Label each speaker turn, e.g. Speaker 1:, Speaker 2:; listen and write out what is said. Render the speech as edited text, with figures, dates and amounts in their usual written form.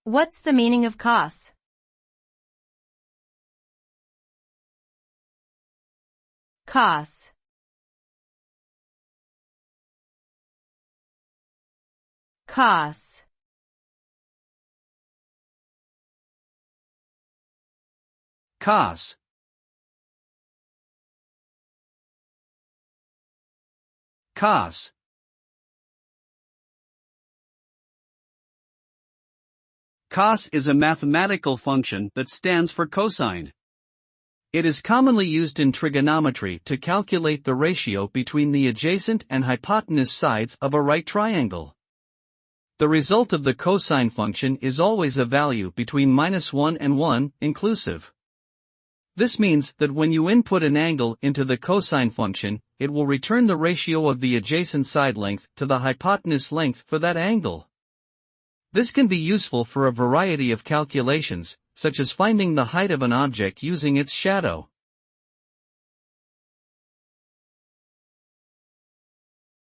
Speaker 1: What's the meaning of cos? Cos. Cos.
Speaker 2: Cos. Cos. Cos is a mathematical function that stands for cosine. It is commonly used in trigonometry to calculate the ratio between the adjacent and hypotenuse sides of a right triangle. The result of the cosine function is always a value between -1 and 1, inclusive. This means that when you input an angle into the cosine function, it will return the ratio of the adjacent side length to the hypotenuse length for that angle. This can be useful for a variety of calculations, such as finding the height of an object using its shadow.